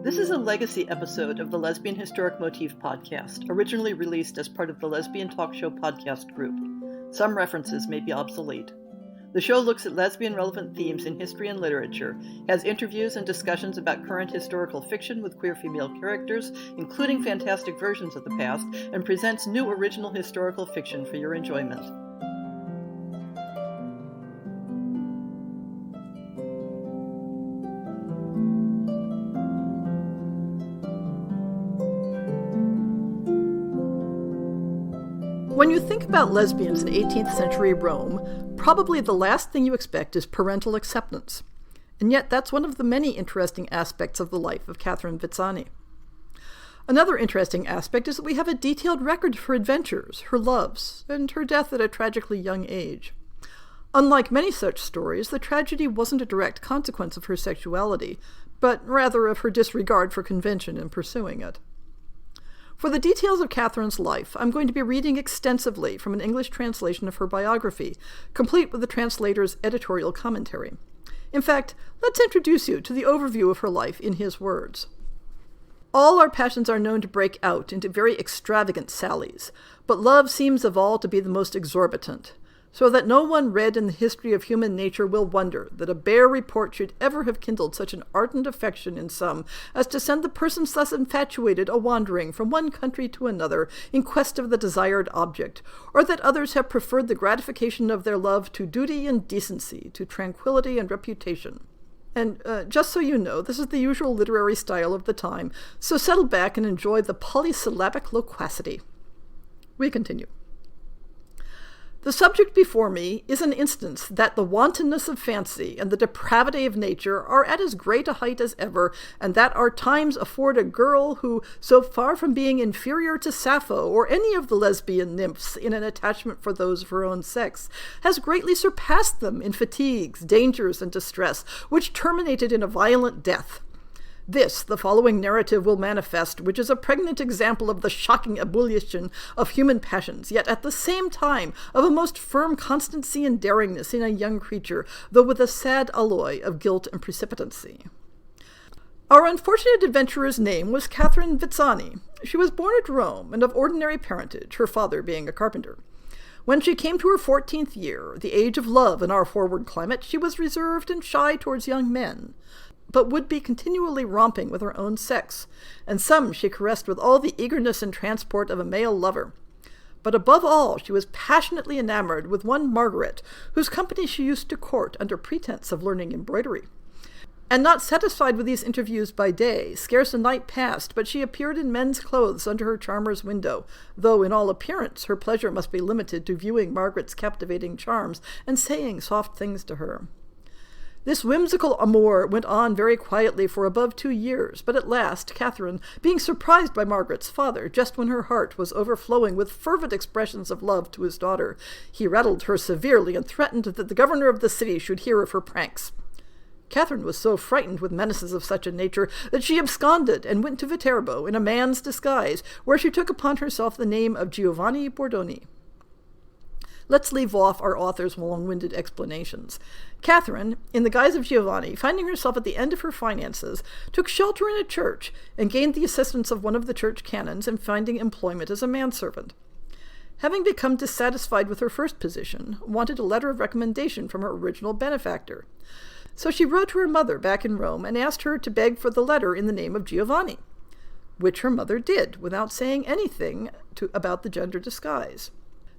This is a legacy episode of the Lesbian Historic Motif podcast, originally released as part of the Lesbian Talk Show podcast group. Some references may be obsolete. The show looks at lesbian-relevant themes in history and literature, has interviews and discussions about current historical fiction with queer female characters, including fantastic versions of the past, and presents new original historical fiction for your enjoyment. When you think about lesbians in 18th century Rome, probably the last thing you expect is parental acceptance. And yet that's one of the many interesting aspects of the life of Catherine Vizzani. Another interesting aspect is that we have a detailed record of her adventures, her loves, and her death at a tragically young age. Unlike many such stories, the tragedy wasn't a direct consequence of her sexuality, but rather of her disregard for convention in pursuing it. For the details of Catherine's life, I'm going to be reading extensively from an English translation of her biography, complete with the translator's editorial commentary. In fact, let's introduce you to the overview of her life in his words. All our passions are known to break out into very extravagant sallies, but love seems of all to be the most exorbitant, so that no one read in the history of human nature will wonder that a bare report should ever have kindled such an ardent affection in some as to send the persons thus infatuated a-wandering from one country to another in quest of the desired object, or that others have preferred the gratification of their love to duty and decency, to tranquillity and reputation. And just so you know, this is the usual literary style of the time, so settle back and enjoy the polysyllabic loquacity. We continue. The subject before me is an instance that the wantonness of fancy and the depravity of nature are at as great a height as ever, and that our times afford a girl who, so far from being inferior to Sappho or any of the lesbian nymphs in an attachment for those of her own sex, has greatly surpassed them in fatigues, dangers, and distress, which terminated in a violent death. This, the following narrative will manifest, which is a pregnant example of the shocking ebullition of human passions, yet at the same time of a most firm constancy and daringness in a young creature, though with a sad alloy of guilt and precipitancy. Our unfortunate adventurer's name was Catherine Vizzani. She was born at Rome, and of ordinary parentage, her father being a carpenter. When she came to her 14th year, the age of love in our forward climate, she was reserved and shy towards young men, but would be continually romping with her own sex, and some she caressed with all the eagerness and transport of a male lover. But above all, she was passionately enamored with one Margaret, whose company she used to court under pretense of learning embroidery. And not satisfied with these interviews by day, scarce a night passed but she appeared in men's clothes under her charmer's window, though in all appearance her pleasure must be limited to viewing Margaret's captivating charms and saying soft things to her. This whimsical amour went on very quietly for above 2 years, but at last Catherine, being surprised by Margaret's father, just when her heart was overflowing with fervent expressions of love to his daughter, he rattled her severely and threatened that the governor of the city should hear of her pranks. Catherine was so frightened with menaces of such a nature that she absconded and went to Viterbo in a man's disguise, where she took upon herself the name of Giovanni Bordoni. Let's leave off our author's long-winded explanations. Catherine, in the guise of Giovanni, finding herself at the end of her finances, took shelter in a church and gained the assistance of one of the church canons in finding employment as a manservant. Having become dissatisfied with her first position, wanted a letter of recommendation from her original benefactor. So she wrote to her mother back in Rome and asked her to beg for the letter in the name of Giovanni, which her mother did without saying anything about the gender disguise.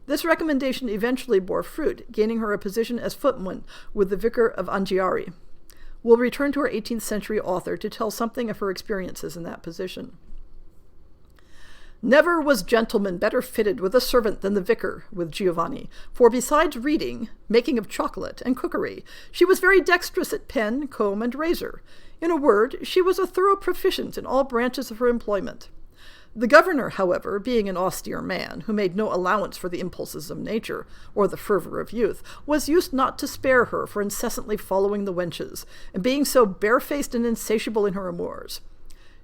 This recommendation eventually bore fruit, gaining her a position as footman with the vicar of Anghiari. We'll return to our 18th century author to tell something of her experiences in that position. Never was gentleman better fitted with a servant than the vicar with Giovanni, for besides reading, making of chocolate, and cookery, she was very dexterous at pen, comb, and razor. In a word, she was a thorough proficient in all branches of her employment. The governor, however, being an austere man, who made no allowance for the impulses of nature, or the fervour of youth, was used not to spare her for incessantly following the wenches, and being so barefaced and insatiable in her amours.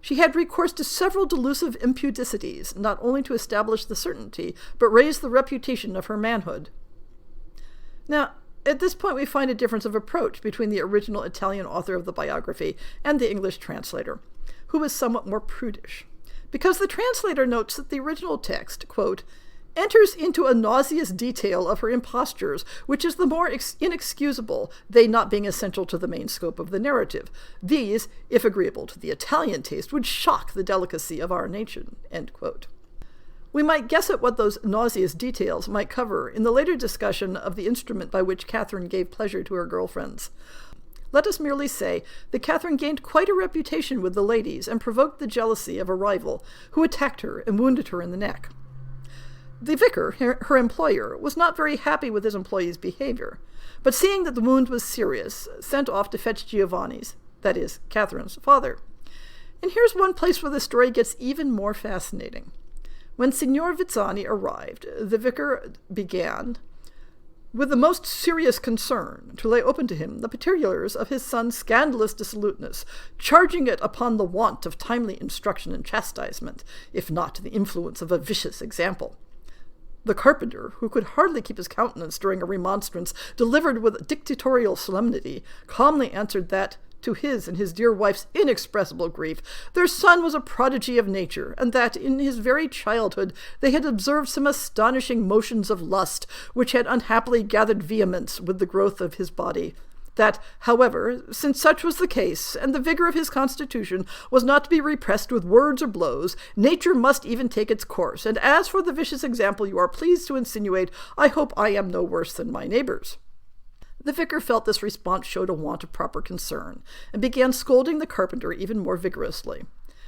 She had recourse to several delusive impudicities, not only to establish the certainty, but raise the reputation of her manhood. Now, at this point we find a difference of approach between the original Italian author of the biography and the English translator, who was somewhat more prudish, because the translator notes that the original text, quote, enters into a nauseous detail of her impostures, which is the more inexcusable, they not being essential to the main scope of the narrative. These, if agreeable to the Italian taste, would shock the delicacy of our nation, end quote. We might guess at what those nauseous details might cover in the later discussion of the instrument by which Catherine gave pleasure to her girlfriends. Let us merely say that Catherine gained quite a reputation with the ladies and provoked the jealousy of a rival who attacked her and wounded her in the neck. The vicar, her employer, was not very happy with his employee's behavior, but seeing that the wound was serious, sent off to fetch Giovanni's, that is, Catherine's father. And here's one place where the story gets even more fascinating. When Signor Vizzani arrived, the vicar began, with the most serious concern, to lay open to him the particulars of his son's scandalous dissoluteness, charging it upon the want of timely instruction and chastisement, if not the influence of a vicious example. The carpenter, who could hardly keep his countenance during a remonstrance delivered with dictatorial solemnity, calmly answered that, to his and his dear wife's inexpressible grief, their son was a prodigy of nature, and that in his very childhood they had observed some astonishing motions of lust, which had unhappily gathered vehemence with the growth of his body. That, however, since such was the case, and the vigor of his constitution was not to be repressed with words or blows, nature must even take its course, and as for the vicious example you are pleased to insinuate, I hope I am no worse than my neighbours. The vicar felt this response showed a want of proper concern, and began scolding the carpenter even more vigorously.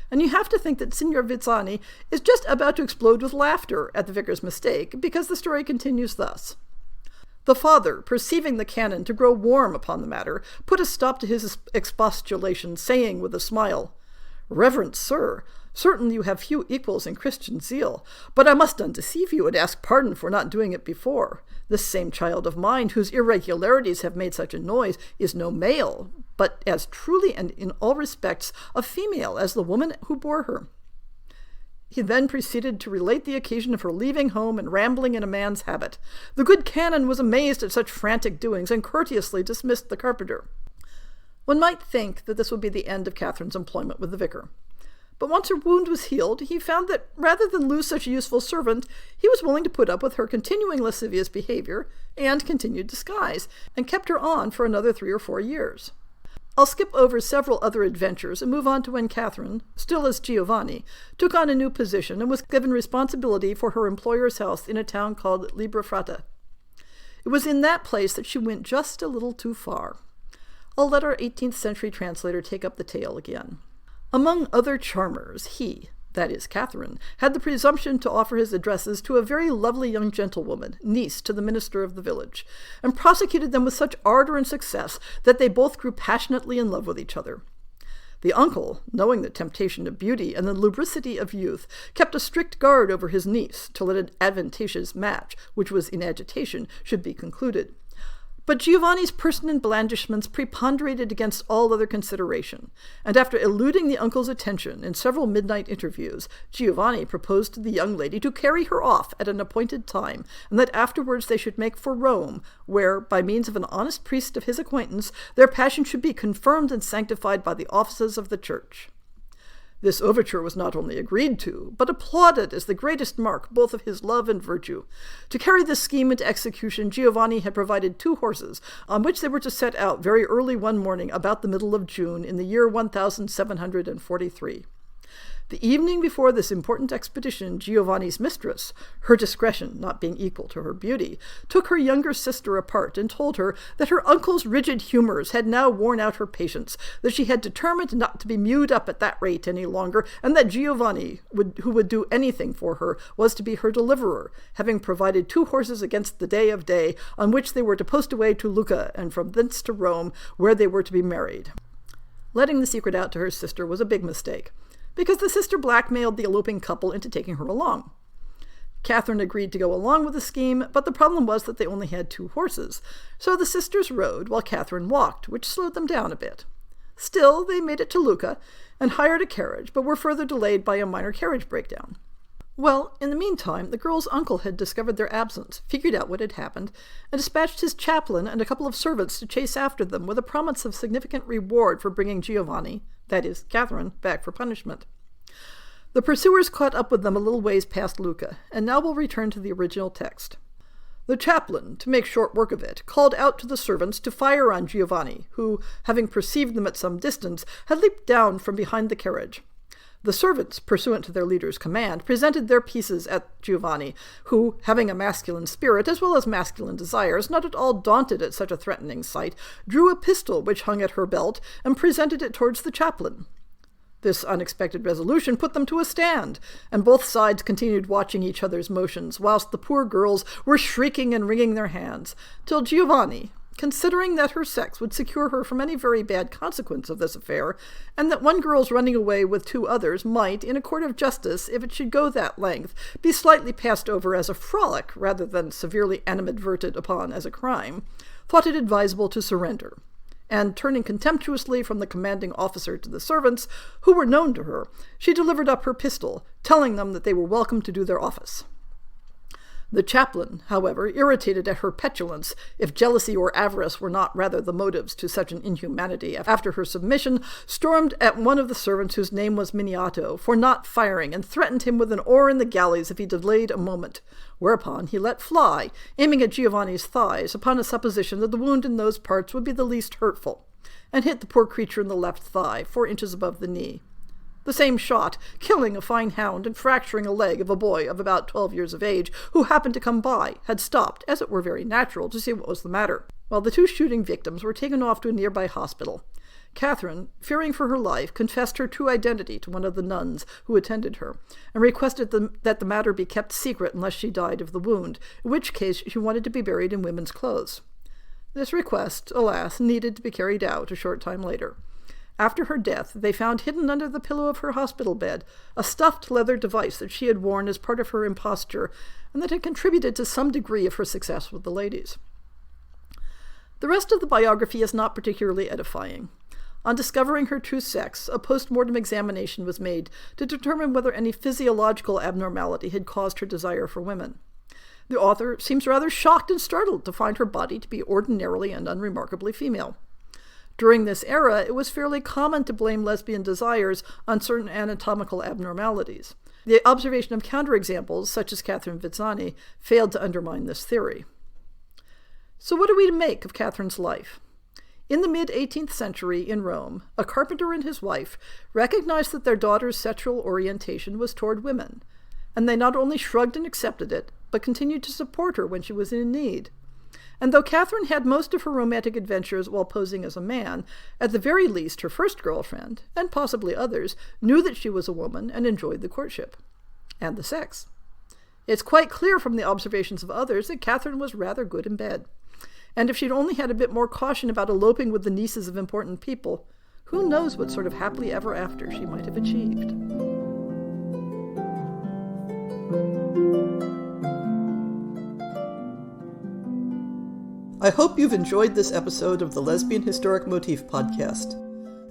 And you have to think that Signor Vizzani is just about to explode with laughter at the vicar's mistake, because the story continues thus. The father, perceiving the canon to grow warm upon the matter, put a stop to his expostulation, saying with a smile, Reverend sir, certainly you have few equals in Christian zeal, but I must undeceive you and ask pardon for not doing it before. This same child of mine, whose irregularities have made such a noise, is no male, but as truly and in all respects a female as the woman who bore her. He then proceeded to relate the occasion of her leaving home and rambling in a man's habit. The good canon was amazed at such frantic doings and courteously dismissed the carpenter. One might think that this would be the end of Catherine's employment with the vicar. But once her wound was healed, he found that rather than lose such a useful servant, he was willing to put up with her continuing lascivious behavior and continued disguise, and kept her on for another 3 or 4 years. I'll skip over several other adventures and move on to when Catherine, still as Giovanni, took on a new position and was given responsibility for her employer's house in a town called Librafrata. It was in that place that she went just a little too far. I'll let our 18th century translator take up the tale again. Among other charmers, he, that is Catherine, had the presumption to offer his addresses to a very lovely young gentlewoman, niece to the minister of the village, and prosecuted them with such ardor and success that they both grew passionately in love with each other. The uncle, knowing the temptation of beauty and the lubricity of youth, kept a strict guard over his niece till an advantageous match, which was in agitation, should be concluded. But Giovanni's person and blandishments preponderated against all other consideration, and after eluding the uncle's attention in several midnight interviews, Giovanni proposed to the young lady to carry her off at an appointed time, and that afterwards they should make for Rome, where, by means of an honest priest of his acquaintance, their passion should be confirmed and sanctified by the offices of the church. This overture was not only agreed to, but applauded as the greatest mark both of his love and virtue. To carry this scheme into execution, Giovanni had provided 2 horses, on which they were to set out very early one morning about the middle of June in the year 1743. The evening before this important expedition, Giovanni's mistress, her discretion not being equal to her beauty, took her younger sister apart and told her that her uncle's rigid humours had now worn out her patience, that she had determined not to be mewed up at that rate any longer, and that Giovanni, who would do anything for her, was to be her deliverer, having provided 2 horses against the day of day, on which they were to post away to Lucca, and from thence to Rome, where they were to be married. Letting the secret out to her sister was a big mistake, because the sister blackmailed the eloping couple into taking her along. Catherine agreed to go along with the scheme, but the problem was that they only had 2 horses, so the sisters rode while Catherine walked, which slowed them down a bit. Still, they made it to Lucca and hired a carriage, but were further delayed by a minor carriage breakdown. Well, in the meantime, the girl's uncle had discovered their absence, figured out what had happened, and dispatched his chaplain and a couple of servants to chase after them with a promise of significant reward for bringing Giovanni that is, Catherine, back for punishment. The pursuers caught up with them a little ways past Lucca, and now we'll return to the original text. The chaplain, to make short work of it, called out to the servants to fire on Giovanni, who, having perceived them at some distance, had leaped down from behind the carriage. The servants, pursuant to their leader's command, presented their pieces at Giovanni, who, having a masculine spirit as well as masculine desires, not at all daunted at such a threatening sight, drew a pistol which hung at her belt and presented it towards the chaplain. This unexpected resolution put them to a stand, and both sides continued watching each other's motions, whilst the poor girls were shrieking and wringing their hands, till Giovanni, considering that her sex would secure her from any very bad consequence of this affair, and that one girl's running away with two others might, in a court of justice, if it should go that length, be slightly passed over as a frolic rather than severely animadverted upon as a crime, thought it advisable to surrender. And turning contemptuously from the commanding officer to the servants, who were known to her, she delivered up her pistol, telling them that they were welcome to do their office. The chaplain, however, irritated at her petulance, if jealousy or avarice were not rather the motives to such an inhumanity, after her submission, stormed at one of the servants whose name was Miniato for not firing, and threatened him with an oar in the galleys if he delayed a moment, whereupon he let fly, aiming at Giovanni's thighs, upon a supposition that the wound in those parts would be the least hurtful, and hit the poor creature in the left thigh, 4 inches above the knee. The same shot, killing a fine hound and fracturing a leg of a boy of about 12 years of age, who happened to come by, had stopped, as it were very natural, to see what was the matter, while the 2 shooting victims were taken off to a nearby hospital. Catherine, fearing for her life, confessed her true identity to one of the nuns who attended her, and requested that the matter be kept secret unless she died of the wound, in which case she wanted to be buried in women's clothes. This request, alas, needed to be carried out a short time later. After her death, they found hidden under the pillow of her hospital bed a stuffed leather device that she had worn as part of her imposture, and that had contributed to some degree of her success with the ladies. The rest of the biography is not particularly edifying. On discovering her true sex, a post-mortem examination was made to determine whether any physiological abnormality had caused her desire for women. The author seems rather shocked and startled to find her body to be ordinarily and unremarkably female. During this era, it was fairly common to blame lesbian desires on certain anatomical abnormalities. The observation of counterexamples, such as Catherine Vizzani, failed to undermine this theory. So what are we to make of Catherine's life? In the mid-18th century in Rome, a carpenter and his wife recognized that their daughter's sexual orientation was toward women, and they not only shrugged and accepted it, but continued to support her when she was in need. And though Catherine had most of her romantic adventures while posing as a man, at the very least her first girlfriend, and possibly others, knew that she was a woman and enjoyed the courtship. And the sex. It's quite clear from the observations of others that Catherine was rather good in bed. And if she'd only had a bit more caution about eloping with the nieces of important people, who knows what sort of happily ever after she might have achieved. I hope you've enjoyed this episode of the Lesbian Historic Motif Podcast.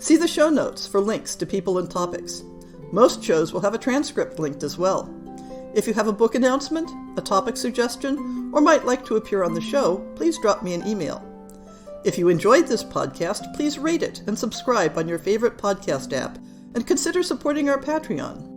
See the show notes for links to people and topics. Most shows will have a transcript linked as well. If you have a book announcement, a topic suggestion, or might like to appear on the show, please drop me an email. If you enjoyed this podcast, please rate it and subscribe on your favorite podcast app, and consider supporting our Patreon.